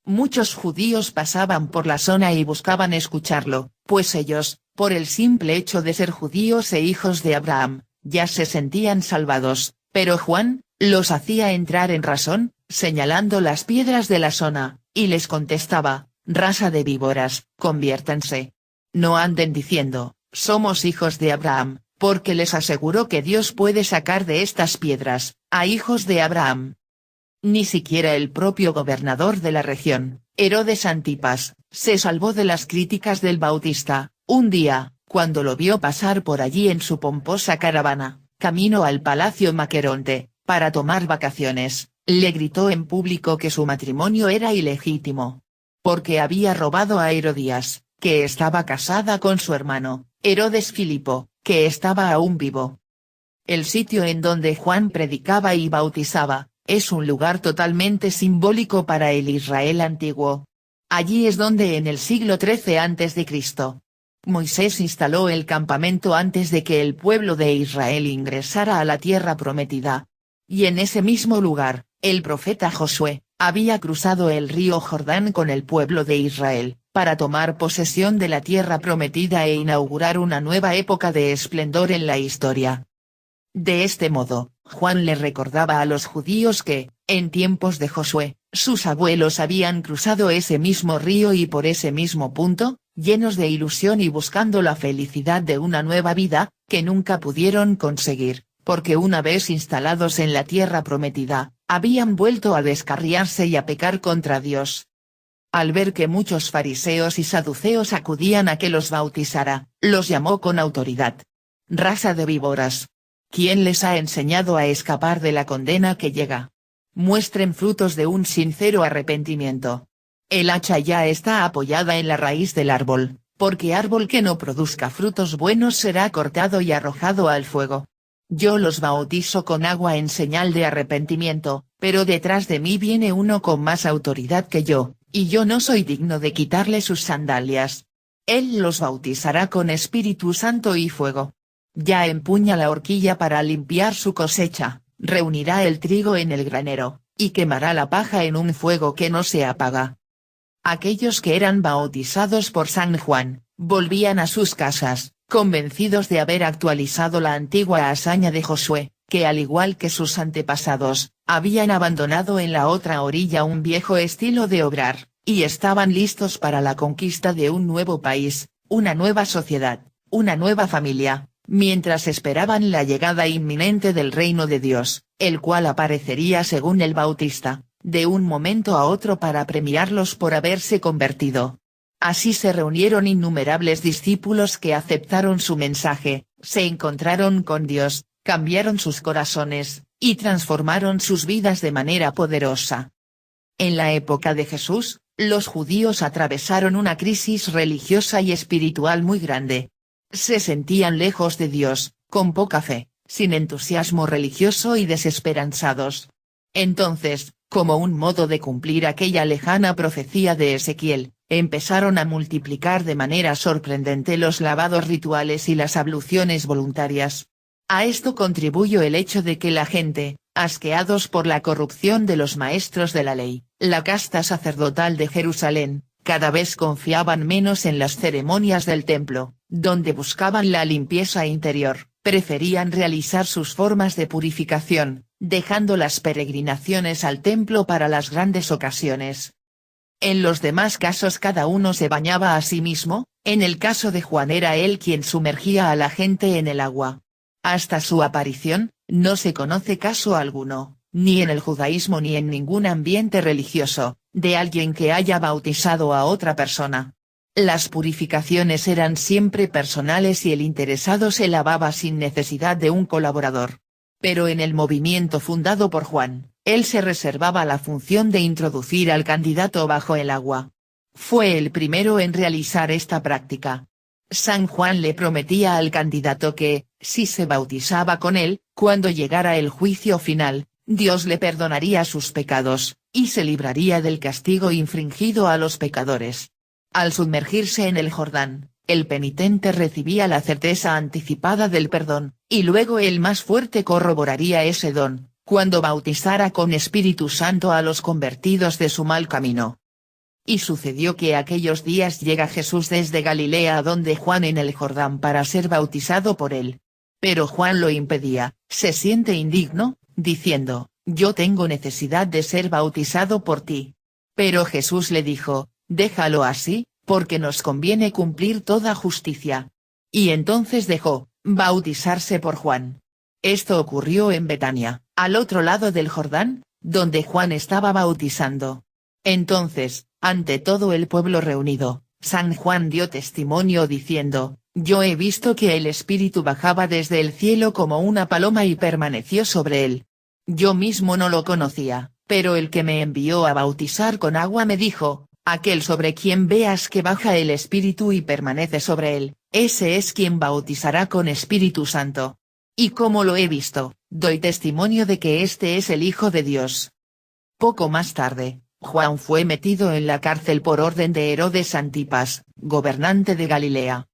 Muchos judíos pasaban por la zona y buscaban escucharlo, pues ellos, por el simple hecho de ser judíos e hijos de Abraham, ya se sentían salvados, pero Juan, los hacía entrar en razón, señalando las piedras de la zona, y les contestaba: raza de víboras, conviértanse. No anden diciendo, somos hijos de Abraham, porque les aseguró que Dios puede sacar de estas piedras, a hijos de Abraham. Ni siquiera el propio gobernador de la región, Herodes Antipas, se salvó de las críticas del Bautista. Un día, cuando lo vio pasar por allí en su pomposa caravana, camino al palacio Maqueronte, para tomar vacaciones, le gritó en público que su matrimonio era ilegítimo. Porque había robado a Herodías, que estaba casada con su hermano, Herodes Filipo, que estaba aún vivo. El sitio en donde Juan predicaba y bautizaba, es un lugar totalmente simbólico para el Israel antiguo. Allí es donde en el siglo XIII a.C., Moisés instaló el campamento antes de que el pueblo de Israel ingresara a la tierra prometida. Y en ese mismo lugar, el profeta Josué, había cruzado el río Jordán con el pueblo de Israel, para tomar posesión de la tierra prometida e inaugurar una nueva época de esplendor en la historia. De este modo, Juan le recordaba a los judíos que, en tiempos de Josué, sus abuelos habían cruzado ese mismo río y por ese mismo punto, llenos de ilusión y buscando la felicidad de una nueva vida, que nunca pudieron conseguir, porque una vez instalados en la tierra prometida, habían vuelto a descarriarse y a pecar contra Dios. Al ver que muchos fariseos y saduceos acudían a que los bautizara, los llamó con autoridad: raza de víboras. ¿Quién les ha enseñado a escapar de la condena que llega? Muestren frutos de un sincero arrepentimiento. El hacha ya está apoyada en la raíz del árbol, porque árbol que no produzca frutos buenos será cortado y arrojado al fuego. Yo los bautizo con agua en señal de arrepentimiento, pero detrás de mí viene uno con más autoridad que yo, y yo no soy digno de quitarle sus sandalias. Él los bautizará con Espíritu Santo y fuego. Ya empuña la horquilla para limpiar su cosecha, reunirá el trigo en el granero, y quemará la paja en un fuego que no se apaga. Aquellos que eran bautizados por San Juan, volvían a sus casas, convencidos de haber actualizado la antigua hazaña de Josué, que al igual que sus antepasados, habían abandonado en la otra orilla un viejo estilo de obrar, y estaban listos para la conquista de un nuevo país, una nueva sociedad, una nueva familia, mientras esperaban la llegada inminente del reino de Dios, el cual aparecería según el Bautista, de un momento a otro para premiarlos por haberse convertido. Así se reunieron innumerables discípulos que aceptaron su mensaje, se encontraron con Dios, cambiaron sus corazones, y transformaron sus vidas de manera poderosa. En la época de Jesús, los judíos atravesaron una crisis religiosa y espiritual muy grande. Se sentían lejos de Dios, con poca fe, sin entusiasmo religioso y desesperanzados. Entonces, como un modo de cumplir aquella lejana profecía de Ezequiel, empezaron a multiplicar de manera sorprendente los lavados rituales y las abluciones voluntarias. A esto contribuyó el hecho de que la gente, asqueados por la corrupción de los maestros de la ley, la casta sacerdotal de Jerusalén, cada vez confiaban menos en las ceremonias del templo, donde buscaban la limpieza interior, preferían realizar sus formas de purificación, dejando las peregrinaciones al templo para las grandes ocasiones. En los demás casos cada uno se bañaba a sí mismo, en el caso de Juan era él quien sumergía a la gente en el agua. Hasta su aparición, no se conoce caso alguno, ni en el judaísmo ni en ningún ambiente religioso, de alguien que haya bautizado a otra persona. Las purificaciones eran siempre personales y el interesado se lavaba sin necesidad de un colaborador. Pero en el movimiento fundado por Juan, él se reservaba la función de introducir al candidato bajo el agua. Fue el primero en realizar esta práctica. San Juan le prometía al candidato que, si se bautizaba con él, cuando llegara el juicio final, Dios le perdonaría sus pecados, y se libraría del castigo infringido a los pecadores. Al sumergirse en el Jordán, el penitente recibía la certeza anticipada del perdón, y luego el más fuerte corroboraría ese don, cuando bautizara con Espíritu Santo a los convertidos de su mal camino. Y sucedió que aquellos días llega Jesús desde Galilea a donde Juan en el Jordán para ser bautizado por él. Pero Juan lo impedía, se siente indigno, diciendo, «Yo tengo necesidad de ser bautizado por ti». Pero Jesús le dijo, «Déjalo así, porque nos conviene cumplir toda justicia». Y entonces dejó bautizarse por Juan. Esto ocurrió en Betania, al otro lado del Jordán, donde Juan estaba bautizando. Entonces, ante todo el pueblo reunido, San Juan dio testimonio diciendo, «Yo he visto que el Espíritu bajaba desde el cielo como una paloma y permaneció sobre él. Yo mismo no lo conocía, pero el que me envió a bautizar con agua me dijo, aquel sobre quien veas que baja el Espíritu y permanece sobre él, ese es quien bautizará con Espíritu Santo. Y como lo he visto, doy testimonio de que este es el Hijo de Dios». Poco más tarde, Juan fue metido en la cárcel por orden de Herodes Antipas, gobernante de Galilea.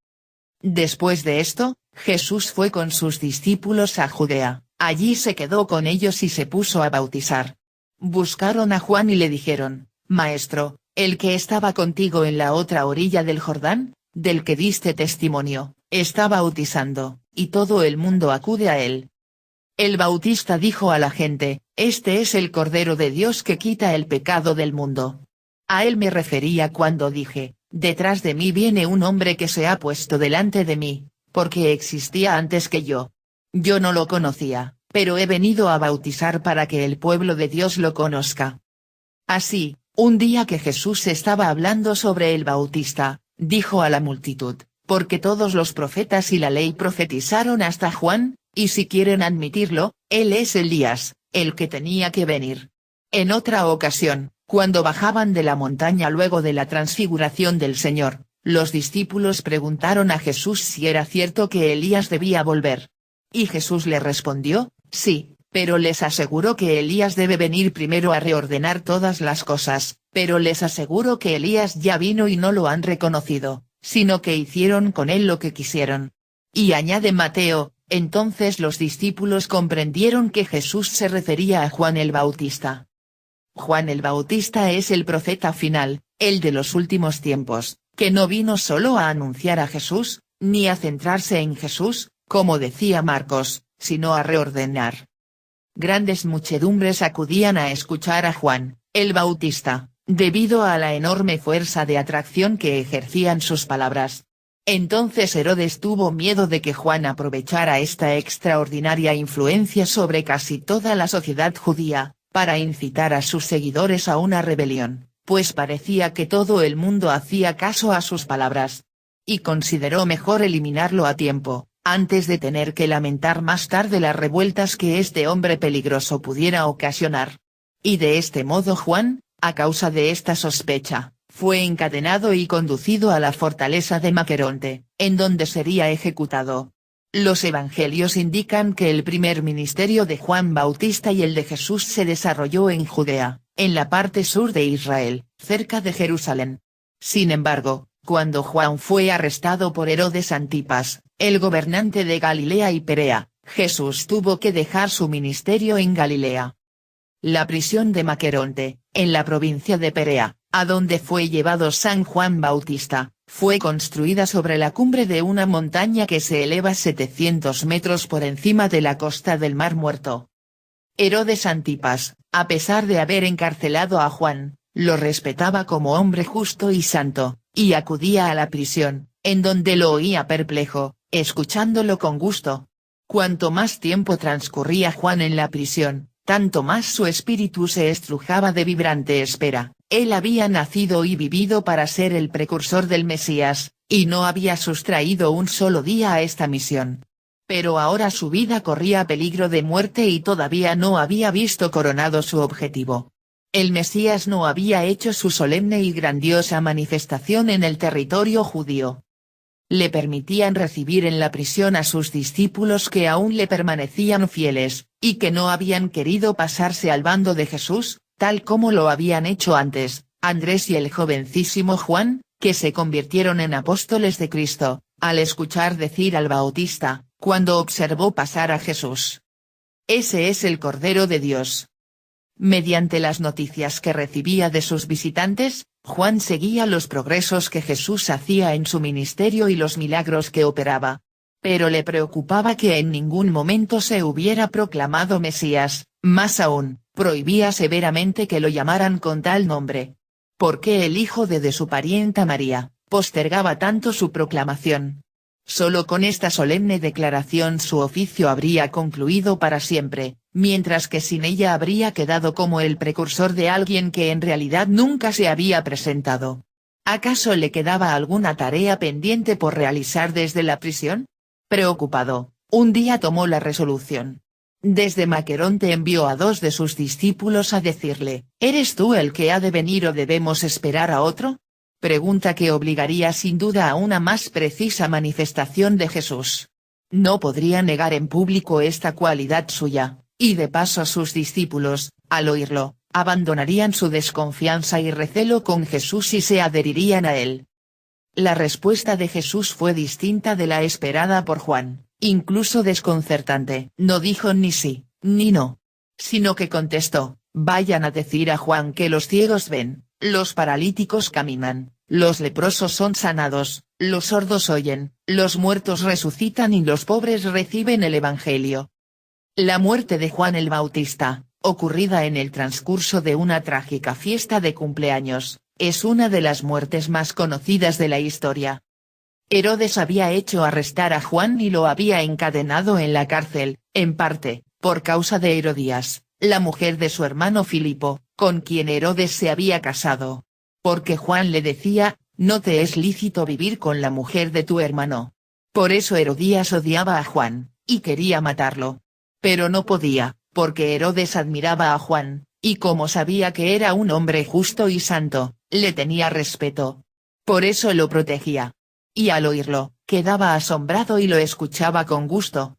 Después de esto, Jesús fue con sus discípulos a Judea, allí se quedó con ellos y se puso a bautizar. Buscaron a Juan y le dijeron, «Maestro, el que estaba contigo en la otra orilla del Jordán, del que diste testimonio, está bautizando, y todo el mundo acude a él». El Bautista dijo a la gente, «Este es el Cordero de Dios que quita el pecado del mundo». A él me refería cuando dije, «Detrás de mí viene un hombre que se ha puesto delante de mí, porque existía antes que yo. Yo no lo conocía, pero he venido a bautizar para que el pueblo de Dios lo conozca». Así, un día que Jesús estaba hablando sobre el Bautista, dijo a la multitud, «Porque todos los profetas y la ley profetizaron hasta Juan, y si quieren admitirlo, él es Elías, el que tenía que venir». En otra ocasión, cuando bajaban de la montaña luego de la transfiguración del Señor, los discípulos preguntaron a Jesús si era cierto que Elías debía volver. Y Jesús le respondió, «Sí, pero les aseguro que Elías debe venir primero a reordenar todas las cosas, pero les aseguro que Elías ya vino y no lo han reconocido, sino que hicieron con él lo que quisieron». Y añade Mateo, entonces los discípulos comprendieron que Jesús se refería a Juan el Bautista. Juan el Bautista es el profeta final, el de los últimos tiempos, que no vino solo a anunciar a Jesús, ni a centrarse en Jesús, como decía Marcos, sino a reordenar. Grandes muchedumbres acudían a escuchar a Juan, el Bautista, debido a la enorme fuerza de atracción que ejercían sus palabras. Entonces Herodes tuvo miedo de que Juan aprovechara esta extraordinaria influencia sobre casi toda la sociedad judía, para incitar a sus seguidores a una rebelión, pues parecía que todo el mundo hacía caso a sus palabras. Y consideró mejor eliminarlo a tiempo, antes de tener que lamentar más tarde las revueltas que este hombre peligroso pudiera ocasionar. Y de este modo Juan, a causa de esta sospecha, fue encadenado y conducido a la fortaleza de Maqueronte, en donde sería ejecutado. Los evangelios indican que el primer ministerio de Juan Bautista y el de Jesús se desarrolló en Judea, en la parte sur de Israel, cerca de Jerusalén. Sin embargo, cuando Juan fue arrestado por Herodes Antipas, el gobernante de Galilea y Perea, Jesús tuvo que dejar su ministerio en Galilea. La prisión de Maqueronte, en la provincia de Perea, a donde fue llevado San Juan Bautista, fue construida sobre la cumbre de una montaña que se eleva 700 metros por encima de la costa del Mar Muerto. Herodes Antipas, a pesar de haber encarcelado a Juan, lo respetaba como hombre justo y santo, y acudía a la prisión, en donde lo oía perplejo, escuchándolo con gusto. Cuanto más tiempo transcurría Juan en la prisión, tanto más su espíritu se estrujaba de vibrante espera, Él había nacido y vivido para ser el precursor del Mesías, y no había sustraído un solo día a esta misión. Pero ahora su vida corría peligro de muerte y todavía no había visto coronado su objetivo. El Mesías no había hecho su solemne y grandiosa manifestación en el territorio judío. Le permitían recibir en la prisión a sus discípulos que aún le permanecían fieles, y que no habían querido pasarse al bando de Jesús, tal como lo habían hecho antes, Andrés y el jovencísimo Juan, que se convirtieron en apóstoles de Cristo, al escuchar decir al Bautista, cuando observó pasar a Jesús: «Ese es el Cordero de Dios». Mediante las noticias que recibía de sus visitantes, Juan seguía los progresos que Jesús hacía en su ministerio y los milagros que operaba. Pero le preocupaba que en ningún momento se hubiera proclamado Mesías, más aún, prohibía severamente que lo llamaran con tal nombre. ¿Por qué el hijo de su parienta María postergaba tanto su proclamación? Solo con esta solemne declaración su oficio habría concluido para siempre, mientras que sin ella habría quedado como el precursor de alguien que en realidad nunca se había presentado. ¿Acaso le quedaba alguna tarea pendiente por realizar desde la prisión? Preocupado, un día tomó la resolución. Desde Maqueronte envió a 2 de sus discípulos a decirle: «¿Eres tú el que ha de venir o debemos esperar a otro?». Pregunta que obligaría sin duda a una más precisa manifestación de Jesús. No podría negar en público esta cualidad suya, y de paso sus discípulos, al oírlo, abandonarían su desconfianza y recelo con Jesús y se adherirían a él. La respuesta de Jesús fue distinta de la esperada por Juan, incluso desconcertante. No dijo ni sí, ni no, sino que contestó: «Vayan a decir a Juan que los ciegos ven, los paralíticos caminan, los leprosos son sanados, los sordos oyen, los muertos resucitan y los pobres reciben el Evangelio». La muerte de Juan el Bautista, ocurrida en el transcurso de una trágica fiesta de cumpleaños, es una de las muertes más conocidas de la historia. Herodes había hecho arrestar a Juan y lo había encadenado en la cárcel, en parte, por causa de Herodías, la mujer de su hermano Filipo, con quien Herodes se había casado. Porque Juan le decía: «No te es lícito vivir con la mujer de tu hermano». Por eso Herodías odiaba a Juan, y quería matarlo. Pero no podía, porque Herodes admiraba a Juan, y como sabía que era un hombre justo y santo, le tenía respeto. Por eso lo protegía. Y al oírlo, quedaba asombrado y lo escuchaba con gusto.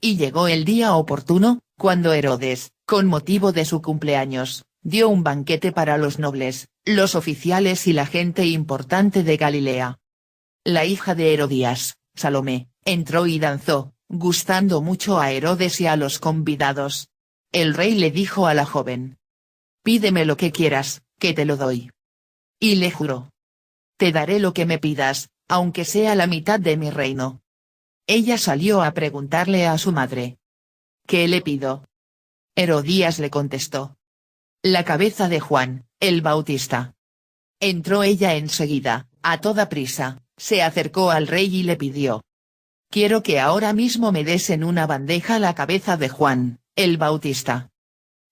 Y llegó el día oportuno, cuando Herodes, con motivo de su cumpleaños, dio un banquete para los nobles, los oficiales y la gente importante de Galilea. La hija de Herodías, Salomé, entró y danzó, gustando mucho a Herodes y a los convidados. El rey le dijo a la joven: «Pídeme lo que quieras, que te lo doy». Y le juró: «Te daré lo que me pidas, aunque sea la mitad de mi reino». Ella salió a preguntarle a su madre: «¿Qué le pido?». Herodías le contestó: «La cabeza de Juan, el Bautista». Entró ella enseguida, a toda prisa, se acercó al rey y le pidió: «Quiero que ahora mismo me des en una bandeja la cabeza de Juan, el Bautista».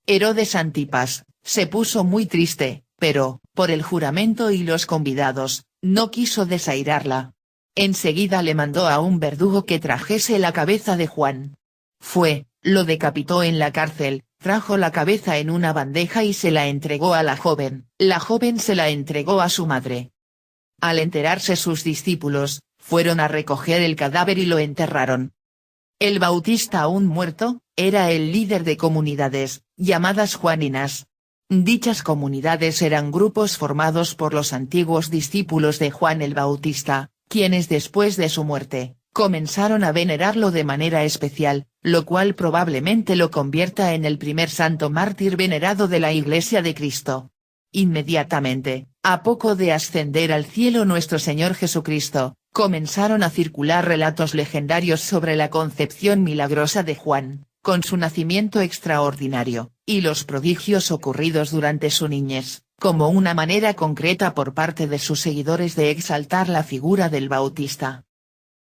Herodes Antipas, se puso muy triste, pero, por el juramento y los convidados, no quiso desairarla. Enseguida le mandó a un verdugo que trajese la cabeza de Juan. Fue, lo decapitó en la cárcel, trajo la cabeza en una bandeja y se la entregó a la joven se la entregó a su madre. Al enterarse sus discípulos, fueron a recoger el cadáver y lo enterraron. El Bautista aún muerto, era el líder de comunidades, llamadas juaninas. Dichas comunidades eran grupos formados por los antiguos discípulos de Juan el Bautista, quienes después de su muerte, comenzaron a venerarlo de manera especial, lo cual probablemente lo convierta en el primer santo mártir venerado de la Iglesia de Cristo. Inmediatamente, a poco de ascender al cielo nuestro Señor Jesucristo, comenzaron a circular relatos legendarios sobre la concepción milagrosa de Juan, con su nacimiento extraordinario, y los prodigios ocurridos durante su niñez, como una manera concreta por parte de sus seguidores de exaltar la figura del Bautista.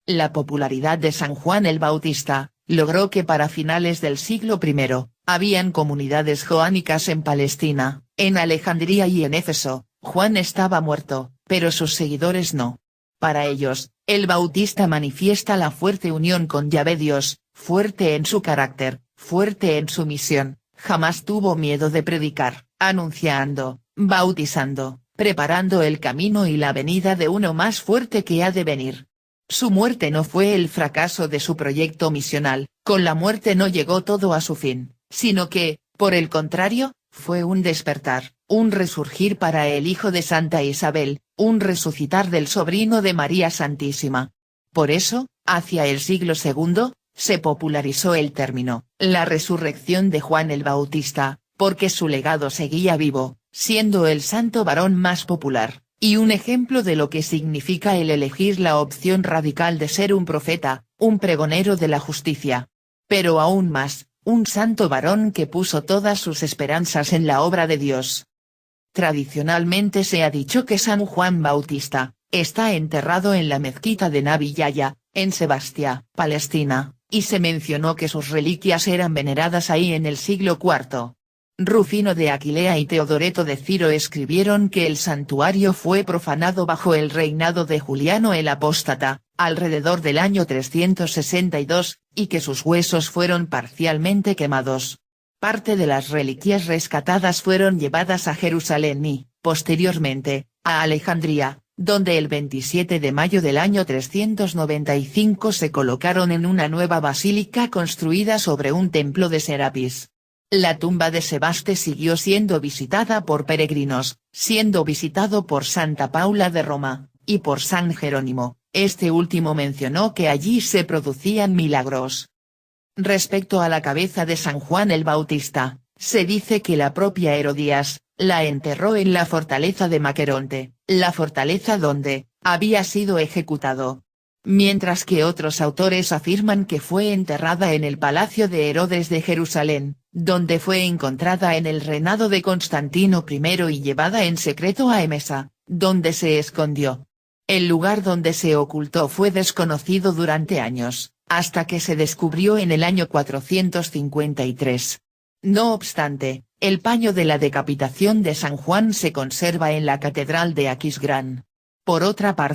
La popularidad de San Juan el Bautista, logró que para finales del siglo I, Habían comunidades joánicas en Palestina, en Alejandría y en Éfeso. Juan estaba muerto, pero sus seguidores no. Para ellos, el Bautista manifiesta la fuerte unión con Yahvé Dios, fuerte en su carácter, fuerte en su misión, jamás tuvo miedo de predicar, anunciando, bautizando, preparando el camino y la venida de uno más fuerte que ha de venir. Su muerte no fue el fracaso de su proyecto misional, con la muerte no llegó todo a su fin, sino que, por el contrario, fue un despertar, un resurgir para el hijo de Santa Isabel, un resucitar del sobrino de María Santísima. Por eso, hacia el siglo II, se popularizó el término, la resurrección de Juan el Bautista, porque su legado seguía vivo, siendo el santo varón más popular, y un ejemplo de lo que significa el elegir la opción radical de ser un profeta, un pregonero de la justicia. Pero aún más, un santo varón que puso todas sus esperanzas en la obra de Dios. Tradicionalmente se ha dicho que San Juan Bautista está enterrado en la mezquita de Nabi Yahya, en Sebastia, Palestina, y se mencionó que sus reliquias eran veneradas ahí en el siglo IV. Rufino de Aquilea y Teodoreto de Ciro escribieron que el santuario fue profanado bajo el reinado de Juliano el Apóstata, alrededor del año 362, y que sus huesos fueron parcialmente quemados. Parte de las reliquias rescatadas fueron llevadas a Jerusalén y, posteriormente, a Alejandría, donde el 27 de mayo del año 395 se colocaron en una nueva basílica construida sobre un templo de Serapis. La tumba de Sebaste siguió siendo visitada por peregrinos, siendo visitado por Santa Paula de Roma, y por San Jerónimo. Este último mencionó que allí se producían milagros. Respecto a la cabeza de San Juan el Bautista, se dice que la propia Herodías la enterró en la fortaleza de Maqueronte, la fortaleza donde había sido ejecutado. Mientras que otros autores afirman que fue enterrada en el palacio de Herodes de Jerusalén, donde fue encontrada en el reinado de Constantino I y llevada en secreto a Emesa, donde se escondió. El lugar donde se ocultó fue desconocido durante años, hasta que se descubrió en el año 453. No obstante, el paño de la decapitación de San Juan se conserva en la catedral de Aquisgrán. Por otra parte,